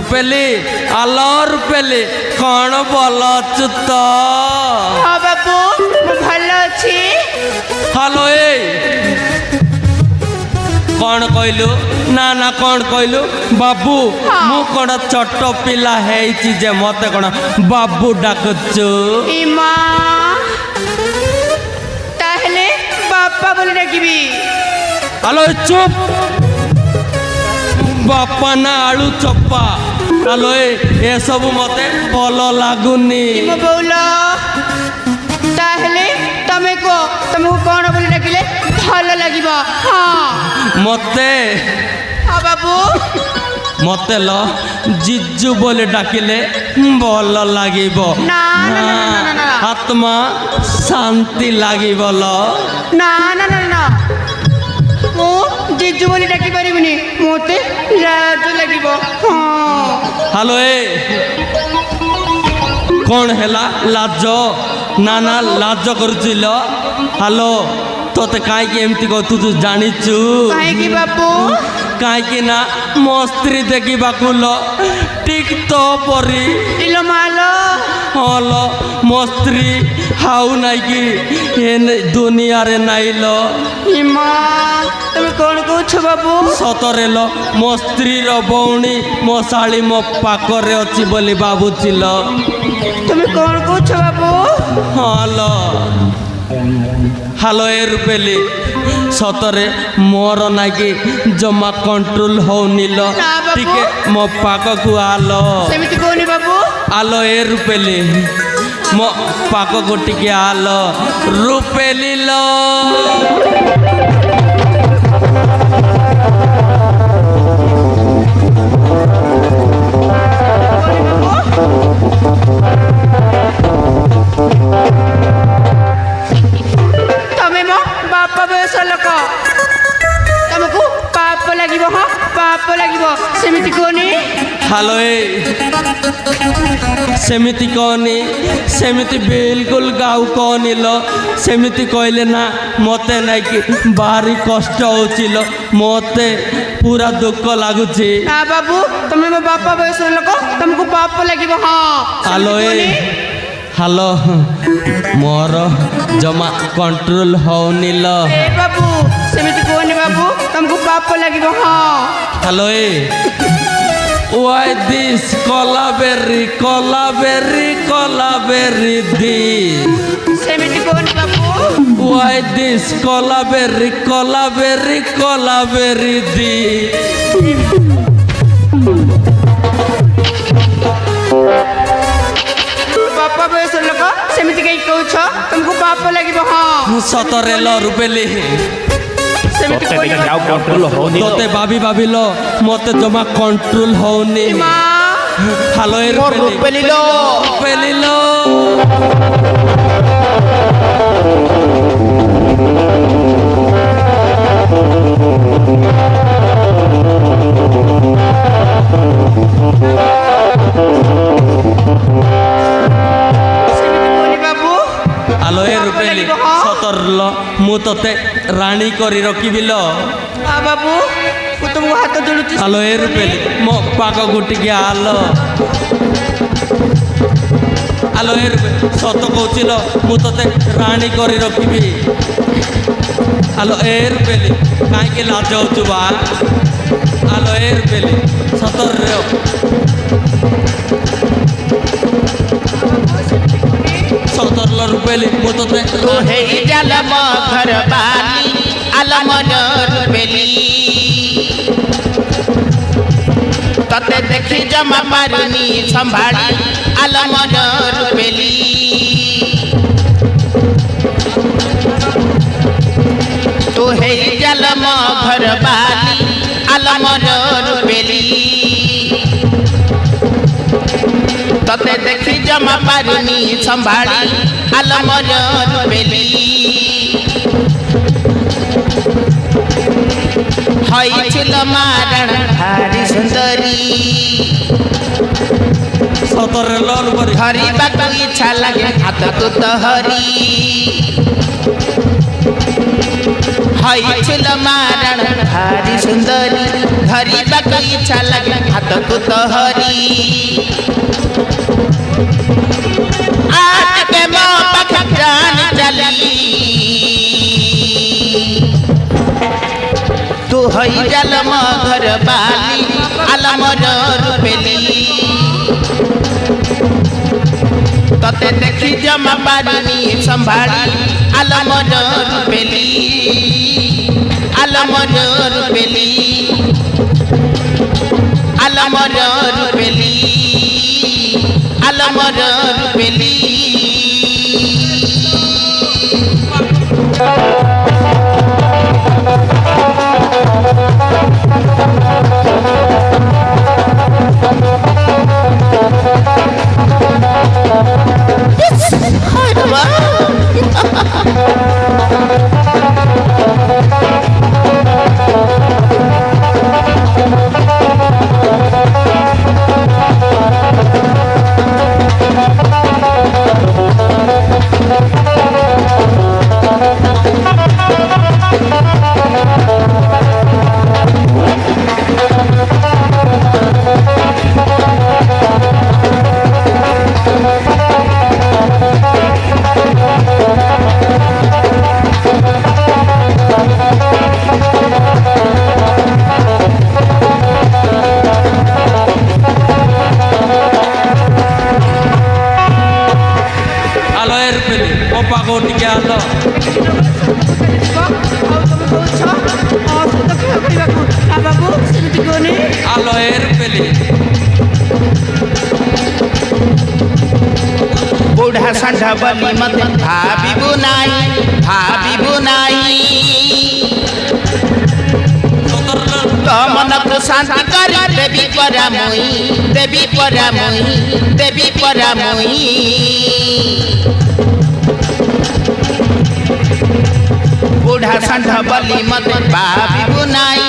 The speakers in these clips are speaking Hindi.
रूपेली आलो रूपेली कौन बोल अच्युत हाँ बाबू भल अच्छी हेलो ए कौन कहलु ना ना कौन कहलु बाबू मु कौन छोट पिला है जे मत कौन बाबू डाकुचु इमा ताहले बापा बोले डाकिबी हेलो चुप बापा ना आलू चप्पा हेलो ए सब मते भल लागुनी इमा बोला ताहले तमे को तुमको कौन बोले डाकिले भल लागिबो हाँ मते हाँ बाबू मते लो जिज्जु बोले डाकिले भल लागिबो ना ना ना ना ना आत्मा शांति लागिबो लो ना ना ना ना मु जिज्जु बोले डाकी परिबिनी मोते लाज लागिबो हाँ हेलो ए कौन हैला लाज ना ना लाज करुचिल हेलो तोते कहीं एमती कह तू जानिचु काहे बाबू कहीं ना मो स्त्री देखा लो ठीक तो परी इलो मालो हल मो स्त्री हाउ नाई कि दुनिया रे नाई लो इमा तुम कौन कहछ बाबू सतरे लो मो स्त्री रो बौणी मो शाली मो पाखरे अच्छी बोली भावुचिल तुम कौन कहछ बाबू हलो हालो ए रूपेली सतरे मोर नाकि जमा कंट्रोल होनिल बाबू। टिके मो पाक को आलो सेमिति कोनी बाबू आलो ए रूपेली मो पाक को टिके आलो रूपेली लो तमे मो बापा बयस लोक तुमको पाप लागिबो हाँ पाप लागिबो सेमिति कोनी हालो ए सेमिति कहनी सेमिति बिल्कुल गाँव कहनी लो सेमिति कहले ना मते नाई कि भारी कष्ट होचिल मते पूरा दुख लगुची ना बाबू तुम मो बापा बयस लोक तुमको पाप लागिबो हाँ हालो ए हालो मोर जमा कंट्रोल होनी लो ए बाबू सेमिति कोनी बाबू तुमको पाप लागिबो हाँ हेलो ए वाई दिस कोलाबेरी कोलाबेरी कोलाबेरी दिस सेमिति कोनी बाबू वाई दिस कोलाबेरी कोलाबेरी कोलाबेरी दिस बापा बयस लोक सेमिति कहीं कहछ तुमको पाप लागिबो हाँ सतरे लो रूपेली सेमिति कोनी बाबू कंट्रोल होनी तोते भाभी भाभी लो मते जमा कंट्रोल होनी माँ हालो ए रूपेली लो रूपेली लो सेमिति कोनी बाबू हालो ए रूपेली सतर लो मु तोते रानी करी रखिबी लो हाँ बाबू वो तुमको हाथ जोड़ुची हालो ए रूपेली मो पाक गुटी के आलो हालो ए रूपेली सत कहूची लो मु तोते रानी करी रखिबी हालो ए रूपेली काहे के लाज होचु बा हालो ए रूपेली सतर रे सतर लो रूपेली मु तोते हे जलम घर बाली आलम रूपेली तते देखी जमा पारनी संभाली आलम रूपेली तो हे जलम घर बाली आलम रूपेली तते देखी जमा पारनी संभाली आलम रूपेली हई छिल मारण भारी सुंदरी सतर लो रूपेली धरिबाकु इच्छा लागे हाथ तो तहरी हई छिल मारण भारी सुंदरी धरिबाकु इच्छा लगे हाथ को तोहरी आज के मो पख जान चली तू हई जल मो घर बाली आलमर रूपेली तते देखी जमा पानी संभाली आलमर रूपेली आलमर रूपेली आलमर रूपेली आलमर रूपेली ଟିକେ ଆସ ଆଲୋ ଏର ପେଲି बुढ़ा संढा बली मत भाबिबु नाई तो मन को शांति कर देवी परामोई देवी परामोई देवी परामोई बुढ़ा संढा बली मत भाबिबु नाई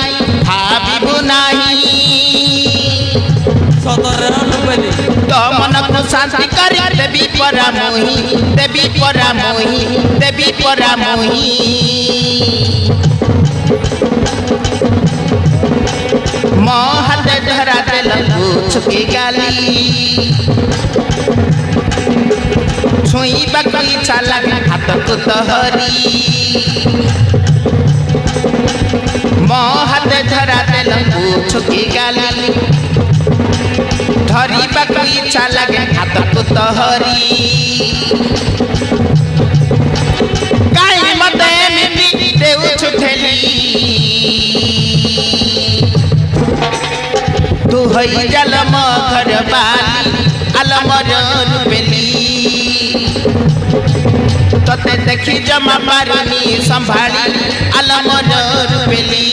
ସତରେ ପେଲି तो मन को शांति कर देवी परामोही देवी परामोही देवी परामोही मोहत धरा दिल छुकी गाली छुई बकरी इच्छा लगे हाथ को तोहरी मोहत धरा दिल छुकी गाली धरी बाकू इच्छा लगे हाथ को तोहरी काई मते मिटी देउ छुठेली तू हई जल मो घर बाली आलमर रूपेली तते देखी जमा पारनी संभाली आलमर रूपेली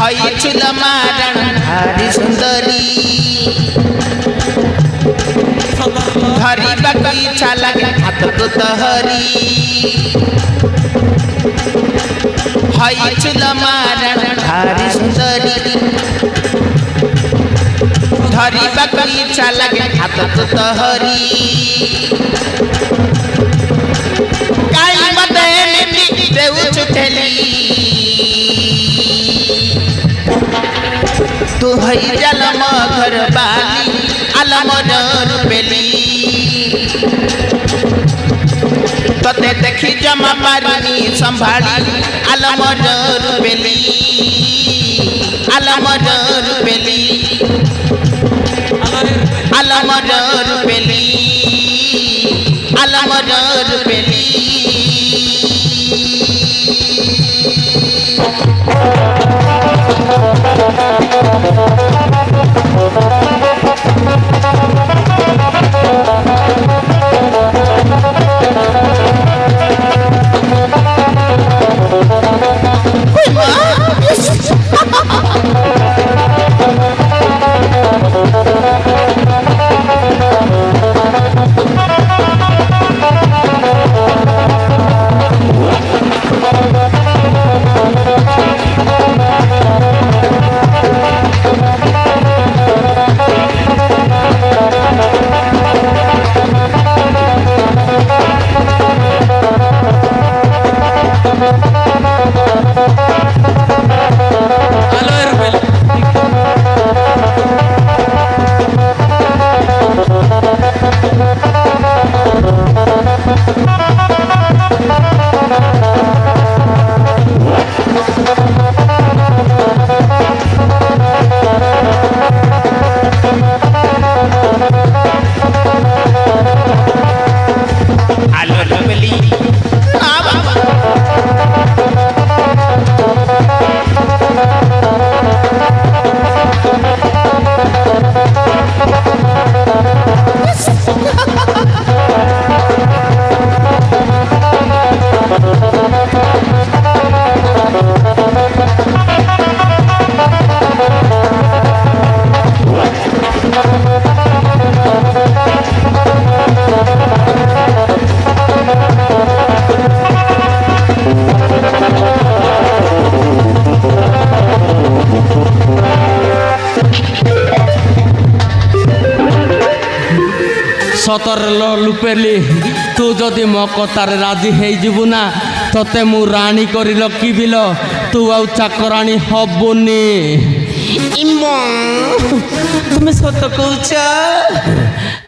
हई चुल मारण भारी सुंदरी धरी बाकू इच्छा लगे हाथ को तोहरी हई चुल मारण भारी सुंदरी धरी बाकू इच्छा लगे हाथ को तोहरी काई मते मिटी देउ छुठेली तू हई जल मो घर बाली आलमर रूपेली तते देखी जमा पारनी संभाली आलमर रूपेली आलमर रूपेली आलमर रूपेली आलमर रूपेली ସତର ଲୁପେଲି ତୁ ଯଦି ମୋ କଥାରେ ରାଜି ହେଇଯିବୁ ନା ତତେ ମୁଁ ରାଣୀ କରି ରଖିବି ଲୋ ତୁ ଆଉ ଚାକରାଣୀ ହବୁନି ଇମା ତୁମେ ସତ କହୁଛ